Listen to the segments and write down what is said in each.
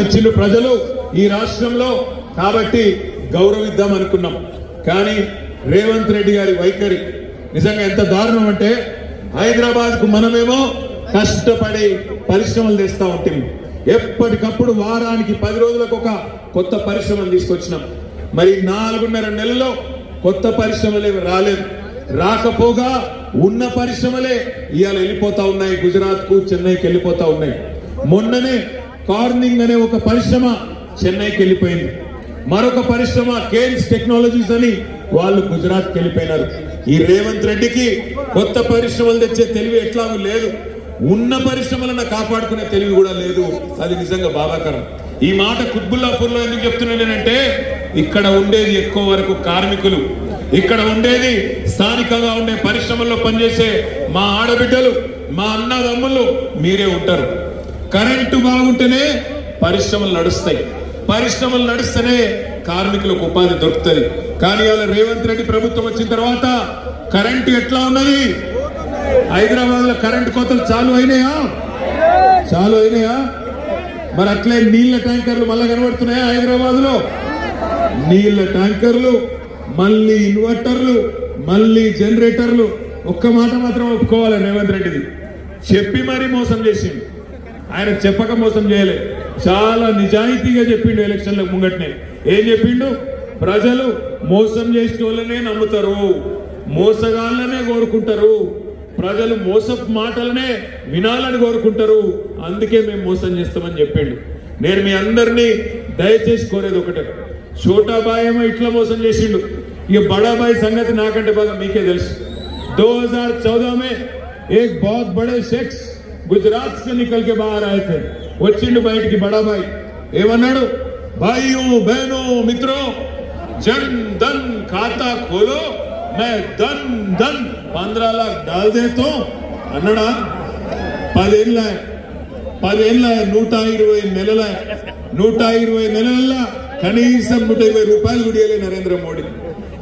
ఇచ్చిన ప్రజలు ఈ రాష్ట్రంలో కాబట్టి గౌరవిద్దాం అనుకున్నాం. కానీ రేవంత్ రెడ్డి గారి వైఖరి నిజంగా ఎంత దారుణం అంటే హైదరాబాద్ కు మనమేమో కష్టపడి పరిశ్రమలు తెస్తా ఉంటాం. ఎప్పటికప్పుడు వారానికి 10 రోజులకు ఒక కొత్త పరిశ్రమను తీసుకొచ్చినాం. మరి 4.5 నెలల్లో కొత్త పరిశ్రమలే రాలేదు. రాకపోగా ఉన్న పరిశ్రమలే ఇవాళ వెళ్ళిపోతా ఉన్నాయి. గుజరాత్ కు చెన్నైకి వెళ్ళిపోతా ఉన్నాయి. మొన్ననే కార్నింగ్ అనే ఒక పరిశ్రమ చెన్నైకి వెళ్ళిపోయింది. మరొక పరిశ్రమ కేన్స్ టెక్నాలజీస్ అని వాళ్ళు గుజరాత్ కి వెళ్ళిపోయినారు. ఈ రేవంత్ రెడ్డికి కొత్త పరిశ్రమలు తెచ్చే తెలివి ఎట్లాగూ లేదు. ఉన్న పరిశ్రమలను కాపాడుకునే తెలివి కూడా లేదు. అది నిజంగా బాధాకరం. ఈ మాట కుత్బుల్లాపూర్ లో ఎందుకు చెప్తున్నానంటే ఇక్కడ ఉండేది ఎక్కువ వరకు కార్మికులు, ఇక్కడ ఉండేది స్థానికంగా ఉండే పరిశ్రమల్లో పనిచేసే మా ఆడబిడ్డలు, మా అన్నదమ్ములు మీరే ఉంటారు. కరెంటు బాగుంటేనే పరిశ్రమలు నడుస్తాయి, పరిశ్రమలు నడుస్తేనే కార్మికులకు ఉపాధి దొరుకుతుంది. కానీ అలా రేవంత్ రెడ్డి ప్రభుత్వం వచ్చిన తర్వాత కరెంటు ఎట్లా ఉన్నది? హైదరాబాద్ లో కరెంటు కోతలు చాలు అయినాయా? మరి అట్లే నీళ్ల ట్యాంకర్లు మళ్ళా కనబడుతున్నాయా? హైదరాబాద్ లో నీళ్ల ట్యాంకర్లు, మళ్ళీ ఇన్వర్టర్లు, మళ్ళీ జనరేటర్లు. ఒక్క మాట మాత్రం ఒప్పుకోవాలి, రేవంత్ రెడ్డిది చెప్పి మరీ మోసం చేసిండు. ఆయన చెప్పక మోసం చేయలే, చాలా నిజాయితీగా చెప్పిండు. ఎలక్షన్లకు ముంగట్నే ఏం చెప్పిండు? ప్రజలు మోసం చేసిన వాళ్ళనే నమ్ముతారు, మోసగాళ్ళనే కోరుకుంటారు, ప్రజలు మోసపు మాటలనే వినాలని కోరుకుంటారు, అందుకే మేము మోసం చేస్తామని చెప్పిండు. నేను మీ అందరినీ దయచేసి కోరేది ఒకటే, छोटाबाई ఏమో ఇట్లా మోసం చేసిండు. ఇక బడాబాయి సంగతి నాకంటే బాగా మీకే తెలుసు. 2014 में एक बहुत बड़े शख्स गुजरात से निकल के बाहर आए थे. వచ్చిండు బయటికి బడాబాయి. ఏమన్నాడు? भाइयों बहनों मित्रों जन धन खाता खोलो मैं धन धन 15 लाख डाल देता हूं అన్నాడా? 10 ఏళ్ళ 120 నెలల కనీసం 120 రూపాయలు కూడా ఇవ్వలే నరేంద్ర మోడీ.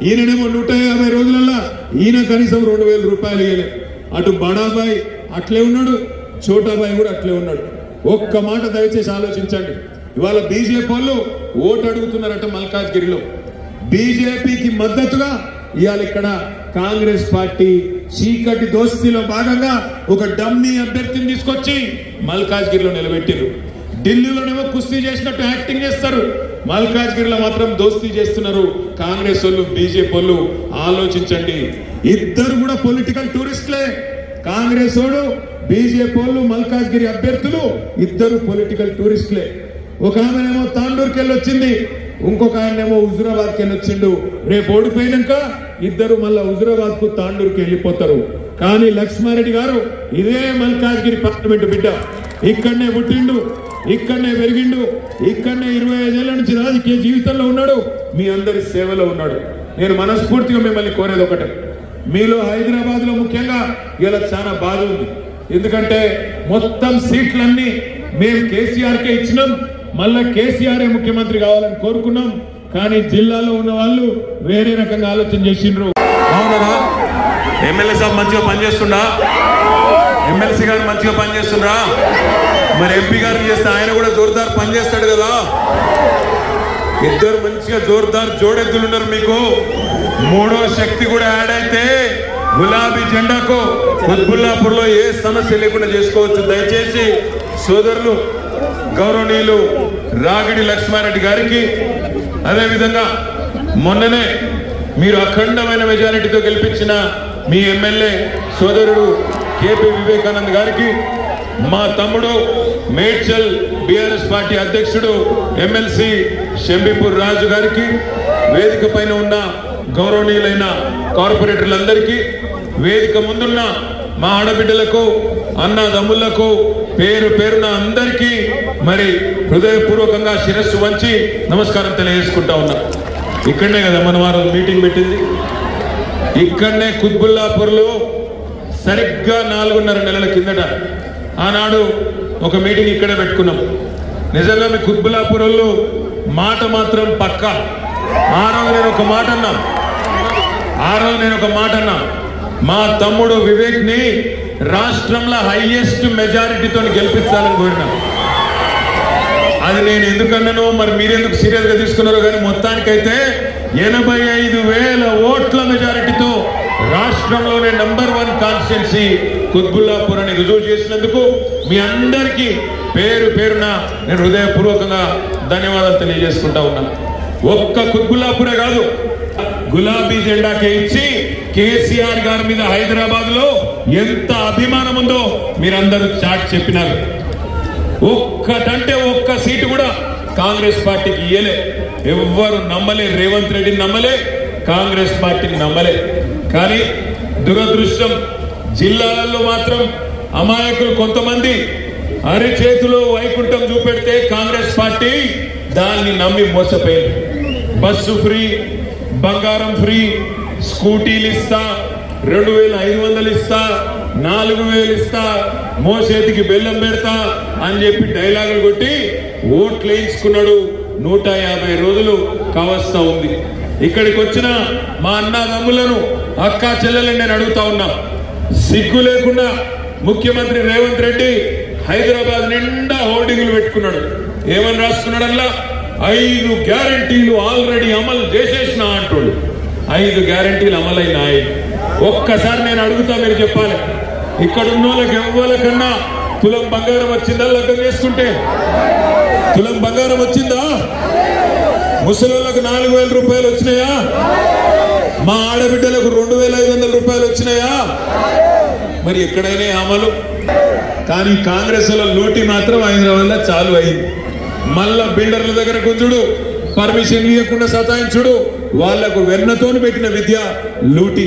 ఈయననేమో 150 రోజులలో ఈయన కనీసం 2000 రూపాయలు ఇవ్వలే. అటు బడాబాయి అట్లే ఉన్నాడు, చోటాబాయి కూడా అట్లే ఉన్నాడు. ఒక్క మాట దయచేసి ఆలోచించండి. ఇవాళ బీజేపీ వాళ్ళు ఓటు అడుగుతున్నారట మల్కాజ్గిరిలో. బీజేపీకి మద్దతుగా ఇవాళ ఇక్కడ కాంగ్రెస్ పార్టీ చీకటి దోస్తీలో భాగంగా ఒక డమ్మీ అభ్యర్థిని తీసుకొచ్చి మల్కాజ్గిరిలో నిలబెట్టారు. ఢిల్లీలోనేమో కుస్తీ చేసినట్టు యాక్టింగ్ చేస్తారు, మల్కాజ్గిరిలో మాత్రం దోస్తీ చేస్తున్నారు కాంగ్రెస్ వాళ్ళు, బీజేపీ వాళ్ళు. ఆలోచించండి, ఇద్దరు కూడా పొలిటికల్ టూరిస్టులే. కాంగ్రెస్ వాడు, బీజేపీ వాళ్ళు, మల్కాజ్గిరి అభ్యర్థులు ఇద్దరు పొలిటికల్ టూరిస్టులే. ఒక ఆమెనేమో తాండూరుకి వెళ్ళి వచ్చింది, ఇంకొక ఆయనేమో హుజురాబాద్కి వెళ్ళి వచ్చిండు. రేపు ఓడిపోయినాక ఇద్దరు మళ్ళా హుజురాబాద్ కు తాండూరుకి వెళ్ళిపోతారు. కానీ లక్ష్మారెడ్డి గారు ఇదే మల్కాజ్గిరి పార్లమెంటు బిడ్డ, ఇక్కడనే పుట్టిండు, ఇక్కడనే పెరిగిండు, ఇక్కడనే 25 ఏళ్ల నుంచి రాజకీయ జీవితంలో ఉన్నాడు, మీ అందరి సేవలో ఉన్నాడు. నేను మనస్ఫూర్తిగా మిమ్మల్ని కోరేది ఒకటే, మీలో హైదరాబాద్ లో ముఖ్యంగా ఇలా చాలా బాధ ఉంది. ఎందుకంటే మొత్తం సీట్లన్నీ మేము కేసీఆర్కే ఇచ్చినాం, మళ్ళా కేసీఆర్ ముఖ్యమంత్రి కావాలని కోరుకున్నాం. కానీ జిల్లాలో ఉన్న వాళ్ళు వేరే రకంగా ఆలోచన చేసిండ్రు. అవునా? ఎమ్మెల్యే సాబ్ మంచిగా పనిచేస్తుండా? ఎమ్మెల్సీ గారు మంచిగా పనిచేస్తుండ్రా? మరి ఎంపీ గారు చేస్తే ఆయన కూడా జోర్దార్ పనిచేస్తాడు కదా. ఇద్దరు మంచిగా జోర్దార్ జోడెద్దులు ఉన్నారు మీకు. మూడో శక్తి కూడా యాడ్ అయితే గులాబీ జెండాకు కుత్బుల్లాపూర్ లో ఏ సమస్య లేకుండా చేసుకోవచ్చు. దయచేసి సోదరులు గౌరవనీయులు రాగిడి లక్ష్మారెడ్డి గారికి, అదేవిధంగా మొన్ననే మీరు అఖండమైన మెజారిటీతో గెలిపించిన మీ ఎమ్మెల్యే సోదరుడు కేపీ వివేకానంద్ గారికి, మా తమ్ముడు మేడ్చల్ బీఆర్ఎస్ పార్టీ అధ్యక్షుడు ఎమ్మెల్సీ షంబీపూర్ రాజు గారికి, వేదిక పైన ఉన్న గౌరవనీయులైన కార్పొరేటర్లందరికీ, వేదిక ముందున్న మా ఆడబిడ్డలకు, అన్నదమ్ములకు పేరు పేరున అందరికీ మరి హృదయపూర్వకంగా శిరస్సు వంచి నమస్కారం తెలియజేసుకుంటా ఉన్నా. ఇక్కడనే కదా మన వారు మీటింగ్ పెట్టింది, ఇక్కడనే కుత్బుల్లాపూర్లో సరిగ్గా 4.5 నెలల కిందట ఆనాడు ఒక మీటింగ్ ఇక్కడే పెట్టుకున్నాం. నిజంగా మీ కుత్బుల్లాపూర్ వాళ్ళు మాట మాత్రం పక్కా. ఆ రోజు నేను ఒక మాట అన్నా, మా తమ్ముడు వివేక్ ని రాష్ట్రంలో హైయెస్ట్ మెజారిటీతో గెలిపించాలని కోరినా. అది నేను ఎందుకన్నానో మరి మీరెందుకు సీరియస్ గా తీసుకున్నారో కానీ మొత్తానికైతే 85,000 ఓట్ల మెజారిటీతో రాష్ట్రంలోనే నంబర్ 1 కాన్స్టిట్యున్సీ కుత్బుల్లాపూర్ అని రుజువు చేసినందుకు మీ అందరికీ పేరు పేరున నేను హృదయపూర్వకంగా ధన్యవాదాలు తెలియజేసుకుంటా ఉన్నాను. ఒక్క కుత్బుల్లాపూరే కాదు, గులాబీ జెండాకే ఇచ్చి కేసీఆర్ గారి మీద హైదరాబాద్ లో ఎంత అభిమానం ఉందో మీరందరూ చాటి చెప్పినారు. ఒక్కటంటే ఒక్క సీటు కూడా కాంగ్రెస్ పార్టీకి ఇయ్యలే. ఎవ్వరు నమ్మలే, రేవంత్ రెడ్డిని నమ్మలే, కాంగ్రెస్ పార్టీని నమ్మలే. కానీ దురదృష్టం జిల్లాలలో మాత్రం అమాయకులు కొంతమంది అరిచేతిలో వైకుంఠం చూపెడితే కాంగ్రెస్ పార్టీ దాన్ని నమ్మి మోసపోయింది. బస్సు ఫ్రీ, బంగారం ఫ్రీ, స్కూటీలు ఇస్తా, 2,500 ఇస్తా, 4,000 ఇస్తా, మోసేతికి బెల్లం పెడతా అని చెప్పి డైలాగులు కొట్టి ఓట్లు వేయించుకున్నాడు. 150 రోజులు కావస్తా ఉంది. ఇక్కడికి వచ్చిన మా అన్నదమ్ములను, అక్కా చెల్లెలను నేను అడుగుతా ఉన్నా, సిగ్గు లేకుండా ముఖ్యమంత్రి రేవంత్ రెడ్డి హైదరాబాద్ నిండా హోర్డింగ్లు పెట్టుకున్నాడు. ఏమని రాసుకున్నాడల్లా? 5 గ్యారంటీలు ఆల్రెడీ అమలు చేసేసిన అంటాడు. 5 గ్యారంటీలు అమలైనాయి. ఒక్కసారి నేను అడుగుతా, మీరు చెప్పాలి, ఇక్కడ ఉన్న వాళ్ళకి ఎవ్వరికన్నా తులం బంగారం వచ్చిందా? లగ్నం చేసుకుంటే తులం బంగారం వచ్చిందా? ముసలోళ్ళకు 4,000 రూపాయలు వచ్చినాయా? మా ఆడబిడ్డలకు 2,500 రూపాయలు వచ్చినాయా? మరి ఎక్కడైనా అమలు. కానీ కాంగ్రెస్ లో లూటీ మాత్రం హైదరాబాద్ లో చాలు అయింది. మళ్ళా బిల్డర్ల దగ్గర గుంజుడు, పర్మిషన్ ఇవ్వకుండా సతాయించుడు, వాళ్లకు వెన్నతోని పెట్టిన విద్య లూటీ.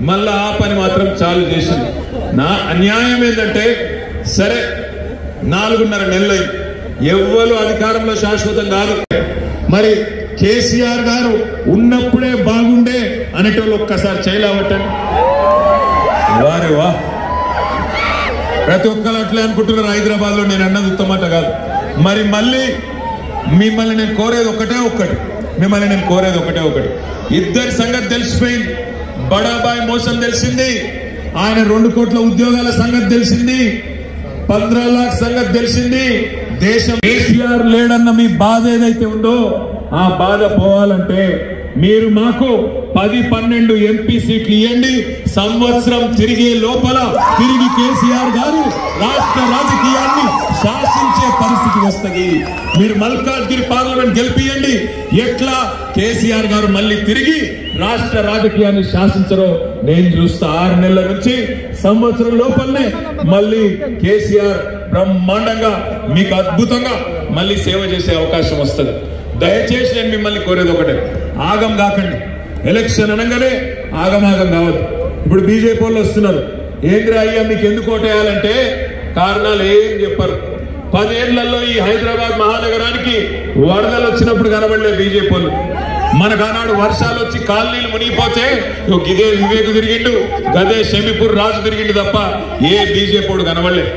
మళ్ళా ఆ పని మాత్రం చాలు చేసింది. నా అన్యాయం ఏంటంటే, సరే 4.5 నెలలు ఎవ్వరు అధికారంలో శాశ్వతం కాదు. మరి కేసీఆర్ గారు ఉన్నప్పుడే బాగుండే అనేటోళ్ళు ఒక్కసారి చేయలేవటండి. వారే వా, ప్రతి ఒక్కరు అట్లే అనుకుంటున్నారు హైదరాబాద్ లో. నేను అన్నది ఉత్తమాట కాదు. మరి మళ్ళీ మిమ్మల్ని నేను కోరేది ఒకటే ఒకటి, ఇద్దరి సంగతి తెలిసిపోయింది. బడాబాయ్ మోసం తెలిసింది, ఆయన 2 కోట్ల ఉద్యోగాల సంగతి తెలిసింది, 15 లాఖ్ సంగతి తెలిసింది. దేశం కేసీఆర్ లేడన్న మీ బాధ ఏదైతే ఉందో ఆ బాధ పోవాలంటే మీరు మాకు 10-12 ఎంపీ సీట్లు ఇవ్వండి. సంవత్సరం తిరిగే లోపల తిరిగి కేసీఆర్ గారు రాష్ట్ర రాజకీయాన్ని శాసించే పరిస్థితి వస్తుంది. మీరు మల్కాజ్గిరి పార్లమెంట్ గెలిపియండి. ఎట్లా కేసీఆర్ గారు మళ్ళీ తిరిగి రాష్ట్ర రాజకీయాన్ని శాసించరో నేను చూస్తా. 6 నెలల నుంచి సంవత్సరం లోపలనే మళ్ళీ కేసీఆర్ బ్రహ్మాండంగా మీకు అద్భుతంగా మళ్ళీ సేవ చేసే అవకాశం వస్తుంది. దయచేసి నేను మిమ్మల్ని కోరేది ఒకటే, ఆగం కాకండి. ఎలక్షన్ అనగానే ఆగమాగం కావద్దు. ఇప్పుడు బీజేపీ వాళ్ళు వస్తున్నారు, ఏంద్రా అయ్యా మీకు ఎందుకు ఓటేయాలంటే కారణాలు ఏం చెప్పారు. 10 ఏళ్లలో ఈ హైదరాబాద్ మహానగరానికి వరదలు వచ్చినప్పుడు కనబడలే బీజేపీ వాళ్ళు. మనకు ఆనాడు వర్షాలు వచ్చి కాలనీలు మునిగిపోతే ఇదే వివేక్ తిరిగిండు, గదే షమీపూర్ రాజు తిరిగిండు తప్ప ఏ బీజేపీ కనబడలే.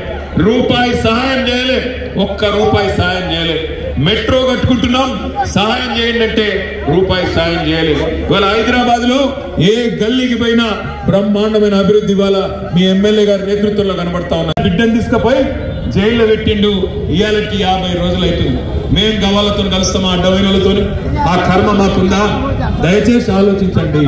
రూపాయి సహాయం చేయలే, ఒక్క రూపాయి సహాయం చేయలే. మెట్రో కట్టుకుంటున్నాం, సహాయం చేయండి అంటే రూపాయి సహాయం చేయలేదు. ఇవాళ హైదరాబాద్ లో ఏ గల్లీకి పోయినా బ్రహ్మాండమైన అభివృద్ధి ఇవాళ మీ ఎమ్మెల్యే గారి నేతృత్వంలో కనబడతా ఉన్నారు. బిడ్డను తీసుకుపోయి జైల్లో పెట్టిండు, ఇవాళకి 50 రోజులు అవుతుంది. మేం గవాలతో కలుస్తామా అడ్డమైనతో? ఆ కర్మ మాకుందా? దయచేసి ఆలోచించండి,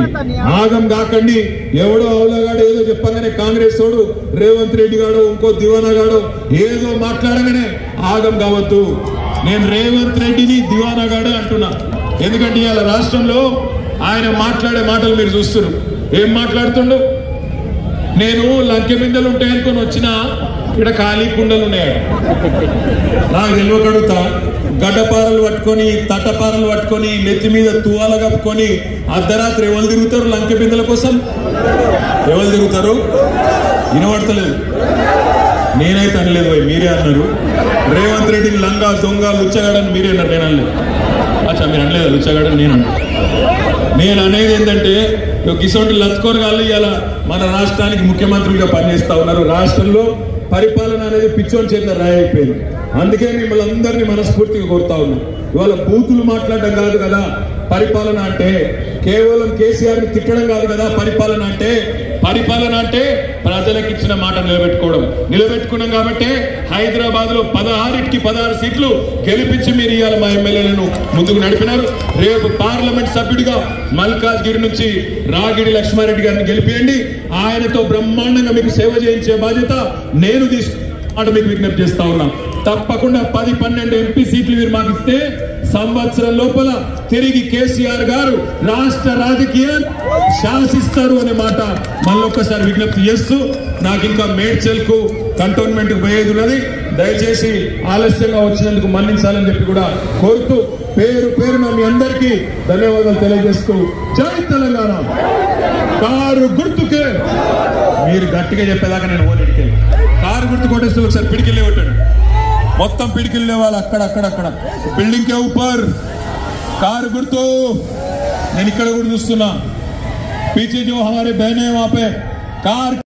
ఆగం కాకండి. ఎవడో అవులగాడు ఏదో చెప్పగానే కాంగ్రెస్ తోడు రేవంత్ రెడ్డి గాడు ఇంకో దివానా గాడు ఏదో మాట్లాడగానే ఆగం కావద్దు. నేను రేవంత్ రెడ్డిని దివానాగాడు అంటున్నా. ఎందుకంటే ఇవాళ రాష్ట్రంలో ఆయన మాట్లాడే మాటలు మీరు చూస్తున్నారు. ఏం మాట్లాడుతుండు? నేను లంకె బిందెలు ఉంటాయనుకొని వచ్చినా ఇక్కడ ఖాళీ కుండలు ఉన్నాయట. నాకు తెలియకడుగుతా, గడ్డపారలు పట్టుకొని తట్టపారలు పట్టుకొని నెత్తి మీద తువాల కప్పుకొని అర్ధరాత్రి ఎవరు తిరుగుతారు లంకె బిందెల కోసం? ఎవరు తిరుగుతారు? వినబడతలేదు. నేనైతే అనలేదు, మీరే అన్నారు. రేవంత్ రెడ్డిని లంగా దొంగ లుచ్చగాడని మీరే అన్నారు, నేను అనలేదు. అచ్చా మీరు అనలేదు లుచ్చగాడని నేను అన్నా. నేను అనేది ఏంటంటే గిసోటి లత్కోరగాళ్ళు ఇలా మన రాష్ట్రానికి ముఖ్యమంత్రులుగా పనిచేస్తా ఉన్నారు. రాష్ట్రంలో పరిపాలన అనేది పిచ్చోని చేత రాయైపోయింది. అందుకే మిమ్మల్ని అందరినీ మనస్ఫూర్తిగా కోరుతా ఉన్నాం. ఇవాళ బూతులు మాట్లాడడం కాదు కదా, పరిపాలన అంటే కేవలం కేసీఆర్ ని తిట్టడం కాదు కదా. పరిపాలన అంటే ప్రజలకు ఇచ్చిన మాట నిలబెట్టుకున్నాం కాబట్టి హైదరాబాద్ లో 16 సీట్లు గెలిపించి మీరు ఇవాళ మా ఎమ్మెల్యేలను ముందుకు నడిపినారు. రేపు పార్లమెంట్ సభ్యుడిగా మల్కాజ్గిరి నుంచి రాగిడి లక్ష్మారెడ్డి గారిని గెలిపియండి. ఆయనతో బ్రహ్మాండంగా మీకు సేవ చేయించే బాధ్యత నేను తీసుకుంటా మీకు విజ్ఞప్తి చేస్తా ఉన్నా. తప్పకుండా 10-12 ఎంపీ సీట్లు మీరు మాకు ఇస్తే సంవత్సరం లోపల తిరిగి కేసీఆర్ గారు రాష్ట్ర రాజకీయాలు శాసిస్తారు అనే మాట మళ్ళొక్కసారి విజ్ఞప్తి చేస్తూ, నాకు ఇంకా మేడ్చల్ కు కంటోన్మెంట్ పోయేది ఉన్నది. దయచేసి ఆలస్యంగా వచ్చినందుకు మన్నించాలని చెప్పి కూడా కోరుతూ పేరున మీ అందరికీ ధన్యవాదాలు తెలియజేస్తూ జై తెలంగాణ. కారు గుర్తుకే మీరు గట్టిగా చెప్పేదాకా నేను ఓడికి కారు గుర్తు కొట్టేస్తూ ఒకసారి పిడికిల్లే కొట్టాడు. మొత్తం పిడికిలు లేవాలి అక్కడ బిల్డింగ్ కే ऊपर कार गुर्तु. నేను ఇక్కడ కూడా చూస్తున్నా పీछे जो हमारे बहने वहां पे कार